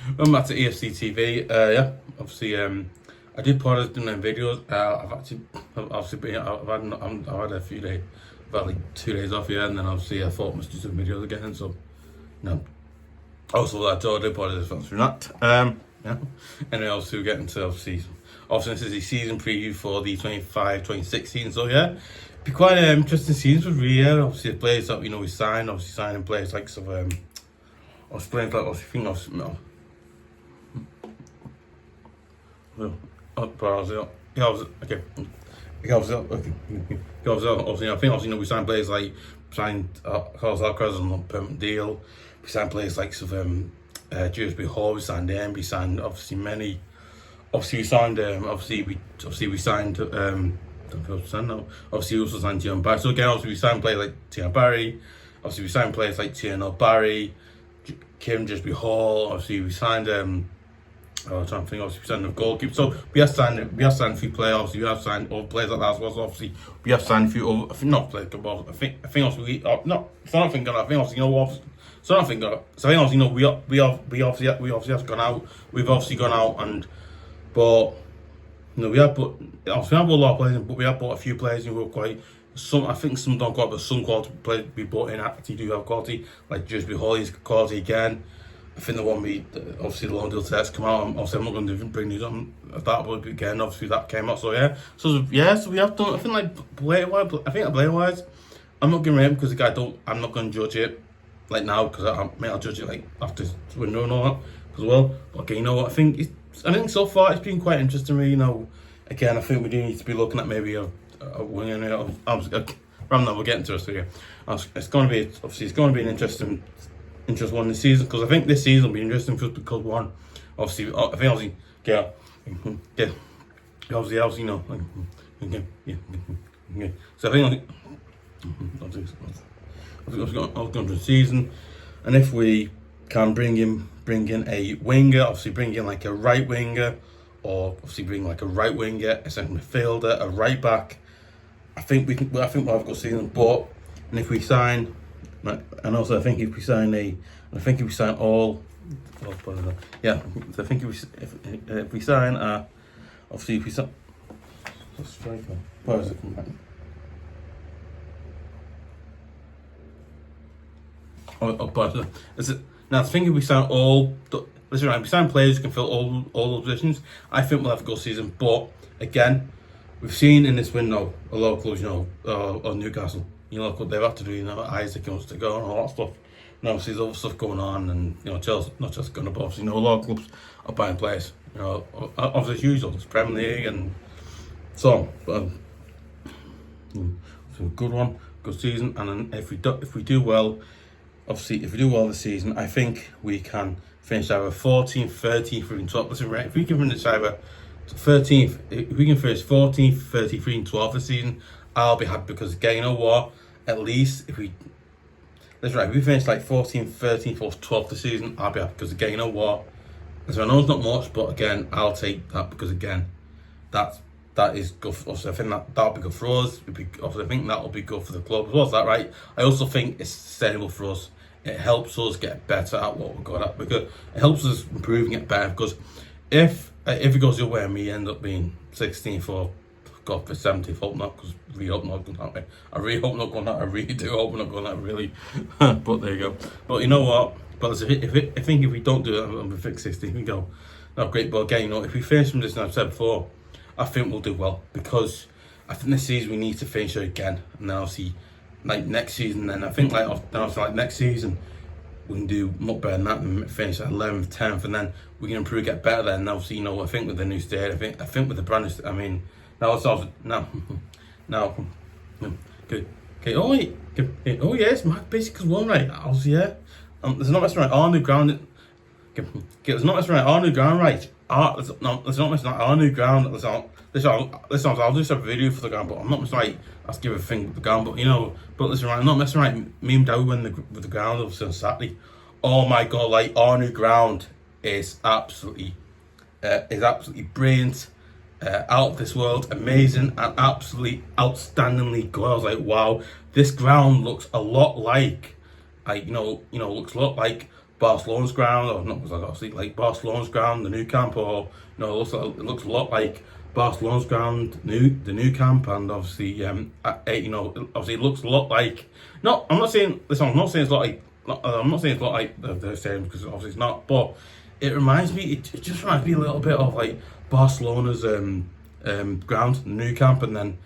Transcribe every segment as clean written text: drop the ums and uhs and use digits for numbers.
Welcome back to EFC TV. Yeah, obviously, I did pause doing them videos. I've had a few days, about like 2 days off, yeah, and then obviously I thought I must do some videos again. So, no. Also, I did pause this through that. Yeah. And then also we're getting to obviously this is the season preview for the 25-26 season. So yeah, be quite an interesting season for me. Yeah, obviously the players that we signed, obviously signing players like some I was playing like we signed players like Carlos Alcaraz on a permanent deal. We signed players like Dewsbury Hall. We signed him. We signed obviously many. Obviously we signed we signed obviously we also signed Tion Barry. So again, obviously we signed players like Tion Barry. Obviously we signed players like Tion Barry, Kim Dewsbury Hall. Obviously we signed I'm trying to think. Obviously we signed a goalkeeper. So we have signed a few players. Obviously we have signed other players like that as well. So obviously we have signed a few other, I think not players. I think also we not. So I don't think I think obviously So I don't think so. I think obviously we obviously have gone out. We've obviously gone out and but we have bought obviously we have bought a lot of players, but we have bought a few players who were quite some. I think some don't quite, but some quality players we bought in actually do have quality. Like Dewsbury Hall quality again. I think the one we obviously the long deal test come out. Obviously I'm not going to bring these on that, but again obviously that came out. So yeah, so we have done. I think like player wise, I'm not going to rate him because the guy I'm not going to judge it like now because I'll judge it like after window and all that as well. But okay, you know what? I think so far it's been quite interesting. Again, I think we do need to be looking at maybe a winger. Rather than we're getting to us here. It's going to be an interesting one this season because I think this season will be interesting just because one, obviously, So I think I was going to the season, and if we can bring in a winger, obviously bring in like a right winger, or obviously bring like a right winger, a centre midfielder, a right back. I think we'll have a good season. But and if we sign, and also I think if we sign all, yeah. So I think if we sign, obviously if we sign, striker. Where is it come back? But is it now? I think if we sign we sign players who can fill all those positions. I think we'll have a good season. But again, we've seen in this window a lot of clubs, or Newcastle, what they've had to do. Isaac wants to go and all that stuff. And obviously there's other stuff going on, and Chelsea not just going to, but obviously a lot of clubs are buying players. Obviously it's usual, it's Premier League and so. But, it's a good season, and then if we do well. Obviously, if we do well this season, I think we can finish either 14th, 13th, or 12th. Listen, right, if we can finish either 13th, if we can finish 14th, 33, and 12th this season, I'll be happy because, again, you know what? At least if we finish like 14th, 13th, or 12th this season, I'll be happy because, again, you know what? Listen, I know it's not much, but again, I'll take that because, again, that is good for us. I think that'll be good for us. I think that'll be good for the club as well. Is that right? I also think it's sustainable for us. It helps us get better at what we're good at because it helps us improve and get better. Because if it goes your way and we end up being 16th or God for 17th, hope not, because we hope not going that way. I really hope not going that. I really do hope we're not going that. Really, but there you go. But you know what? But I think if we don't do it, I'm gonna fix 16th. We go. No, great. But again, if we finish from this, and I've said before. I think we'll do well because I think this season we need to finish it again, and then obviously like next season. Then I think like next season we can do much better than that and finish at 11th, 10th, and then we can improve, get better. Then obviously I think with the new state, I think with the brand new. I mean now good. Okay. Oh wait. Oh yes, Mark Basic's one right. Obviously yeah. There's not messing around. Our new ground. There's not messing around. Our new ground right. Let's not mess around. Our new ground. I'll just have a video for the ground, but I'm not messing around. I'll give a thing with the ground, but listen, right, I'm not messing around. Me and Dowie went with the ground obviously on Saturday. Oh my god, like our new ground is absolutely brilliant, out of this world, amazing, and absolutely outstandingly good. I was like, wow, this ground looks a lot like, looks a lot like Barcelona's ground, or not, obviously like Barcelona's ground, the new camp, or it looks a lot like Barcelona's ground, the new camp, and obviously obviously it looks a lot like. No, I'm not saying listen. I'm not saying it's not like. I'm not saying it's not like the same, because obviously it's not, but it reminds me. It just reminds me a little bit of like Barcelona's ground, the new camp, and then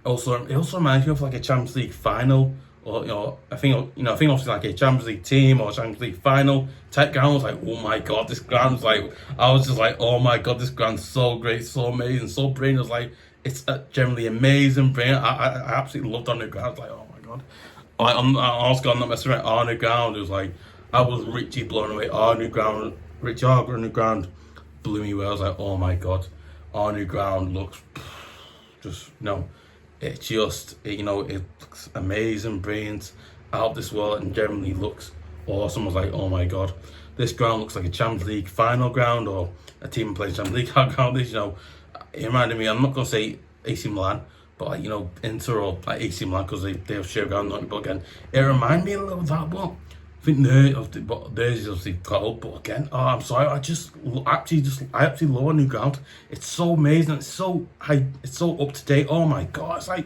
it also reminds me of like a Champions League final, or I think obviously like a Champions League team or Champions League final type ground. I was like, oh my god, this ground's like, I was just like, oh my god, this ground's so great, so amazing, so brilliant. I was like, it's generally amazing, brilliant. I absolutely loved on the ground. I was like, oh my god. Like, I was going, not messing around. Our new ground, it was like, I was richly blown away. Our new ground blew me away. I was like, oh my god, our new ground looks just, it looks amazing, brilliant, out of this world, and generally looks awesome. I was like, oh my god, this ground looks like a Champions League final ground, or a team playing Champions League ground. This, it reminded me, I'm not going to say AC Milan, but like, Inter or like AC Milan, because they share ground, but again, it reminded me a little of that, but I think theirs is obviously got up, but again, I'm sorry, I absolutely love a new ground. It's so amazing, it's so high, it's so up to date. Oh my god, it's like,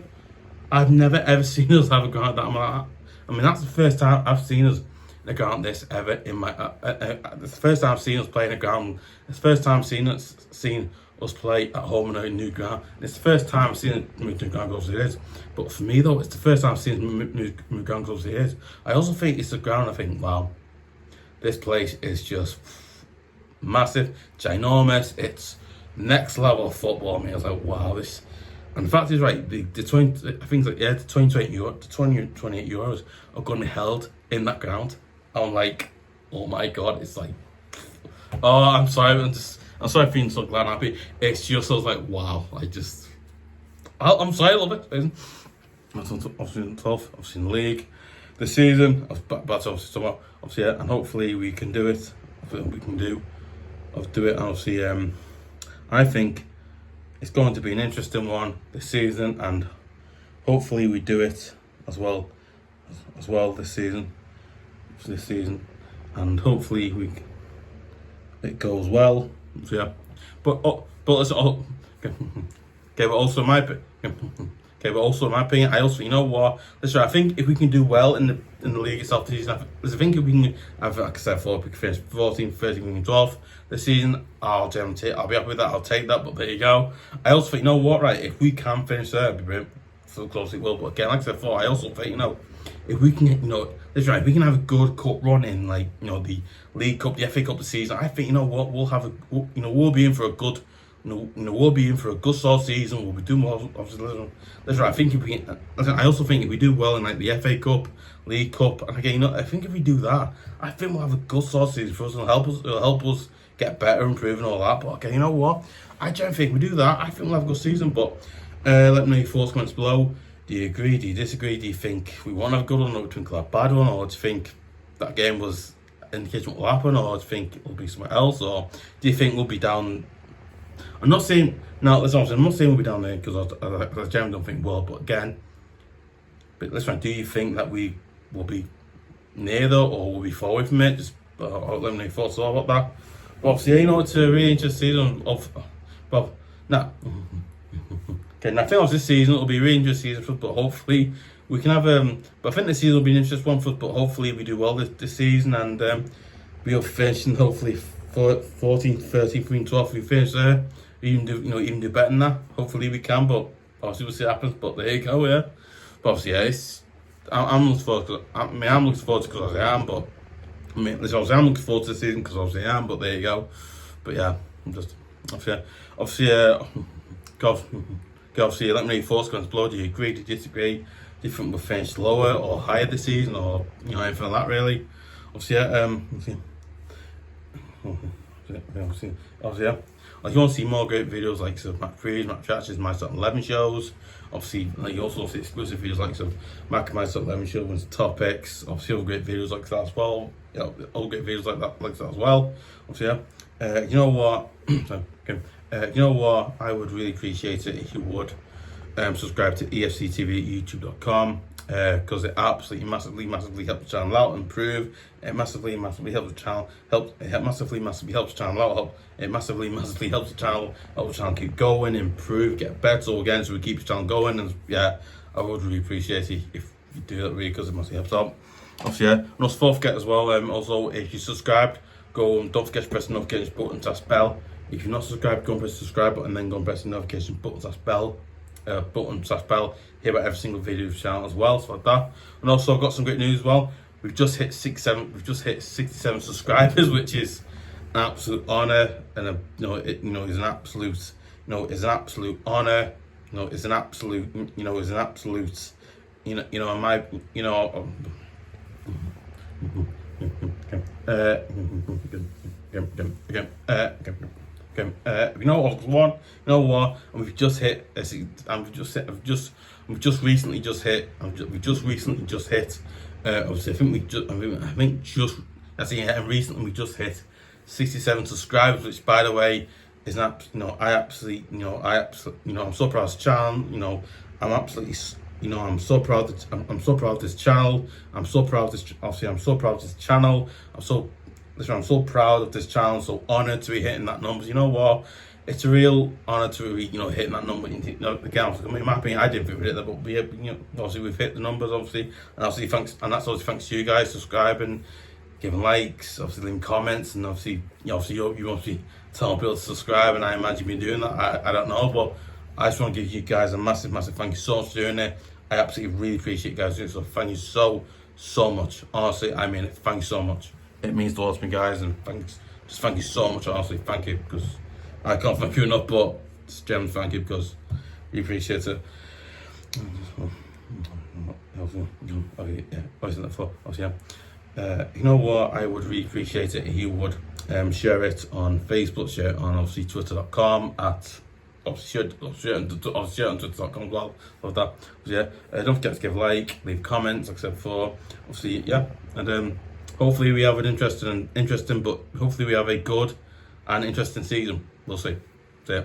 I've never ever seen us have a ground that I'm like, I mean, that's the first time I've seen us in a ground this ever in my, it's the first time I've seen us play in a ground, it's the first time I've seen us play at home in a new ground. It's the first time I've seen it move to ground, obviously it is. But for me though, it's the first time I've seen it move ground, obviously it is. I also think it's the ground, I think, wow, this place is just massive, ginormous, it's next level of football. I mean, I was like, wow, this, and the fact is, right, the 2028 euros are going to be held in that ground. I'm like, oh my god, it's like, oh, I'm sorry, I'm sorry for being so glad and happy. It's just, I was like, wow, I'm sorry, I love it. Obviously in 12th, obviously in the league this season. I was back to obviously somewhere, obviously, and hopefully we can do it. We can do it, and obviously, I think it's going to be an interesting one this season, and hopefully we do it as well this season, and hopefully it goes well. So yeah, but listen, okay, but also my opinion. I also, listen, I think if we can do well in the league itself this season, I think if we can have, like I said before, if we can finish 14th, 13th, 12th this season, I'll be happy with that. I'll take that. But there you go. I also think, right, if we can finish there, it'd be brilliant. So close it will. But again, like I said before, I also think, if we can, that's right, if we can have a good cup run in, like, the League Cup, the FA Cup this season, I think, we'll have we'll be in for a good, we'll be in for a good solid season. We'll be doing well, obviously. That's right. I think if we can, I also think if we do well in like the FA Cup, League Cup, and again, I think if we do that, I think we'll have a good solid season for us, and it'll help us get better, improve, and all that. But okay, I don't think we do that. I think we'll have a good season. But let me know your thoughts, comments below. Do you agree? Do you disagree? Do you think we want to have a good one, or do you think we'll have a bad one, or do you think that game was indication what will happen, or do you think it'll be somewhere else, or do you think we'll be down? I'm not saying we'll be down there because I generally don't think we'll, but again, listen, do you think that we will be near though, or will be far away from it? Just let me know your thoughts about that. But obviously, it's a really interesting season okay, now I think this season it'll be a really interesting season for us, but hopefully we can have but I think this season will be an interesting one for us, but hopefully we do well this season, and we'll finish in hopefully 14th, 13th, 12th. We finish there, even do better than that. Hopefully we can, but obviously we'll see what happens. But there you go, yeah. But obviously, yeah, I'm looking forward to. I'm looking forward to because I am, but I'm looking forward to the season because obviously I am. But there you go. But yeah, I'm just obviously, obviously, let me know your thoughts, comments below. Do you agree? Do you disagree? Do you think we'll finish lower or higher this season, or anything like that really? Obviously, yeah. If you want to see more great videos like some match previews, match reactions, my top 11 shows, obviously, you also see exclusive videos like some my top 11 shows, topics, obviously other great videos like that as well. All great videos like that as well. Obviously, yeah. You know what? I would really appreciate it if you would subscribe to EFC TV at youtube.com. because it absolutely massively helps the channel out improve. It massively helps the channel massively helps the channel out. It massively helps the channel keep going, improve, get better again, so we keep the channel going. And yeah, I would really appreciate it if you do that, really, because it massively helps out. Obviously, yeah, and also don't forget as well, also if you subscribed, don't forget to press the notification button / bell. If you're not subscribed, go and press the subscribe button, and then go and press the notification button / bell. Bell, hear about every single video of the channel as well, so like that. And also I've got some great news as well. We've just hit 67 subscribers, which is an absolute honor, and is an absolute honor, is an absolute and we've just hit, recently just hit, recently we just hit 67 subscribers, which, by the way, is I'm so proud of this channel. I'm so proud of this channel. I'm so proud of this channel. I'm so proud of this channel. So honored to be hitting that numbers. You know what? It's a real honor to be, hitting that number. Again, in my opinion, I didn't think we'd hit that, but obviously we've hit the numbers, obviously, and obviously thanks to you guys subscribing, giving likes, obviously leaving comments, and obviously you obviously telling people to subscribe, and I imagine you've been doing that. I don't know, but I just want to give you guys a massive thank you so much for doing it. I absolutely really appreciate you guys doing it. So thank you so much. Honestly, I mean it. Thank you so much. It means the world to me, guys, and thank you so much. Honestly, thank you, because I can't thank you enough, but just genuinely thank you, because we appreciate it. You know what? I would really appreciate it if you would share it on Facebook, share it on obviously twitter.com obviously share it on twitter.com as well. Love that. Yeah, don't forget to give a like, leave comments, like I said before. Obviously, yeah, and hopefully we have an interesting, but hopefully we have a good and interesting season. We'll see. So yeah.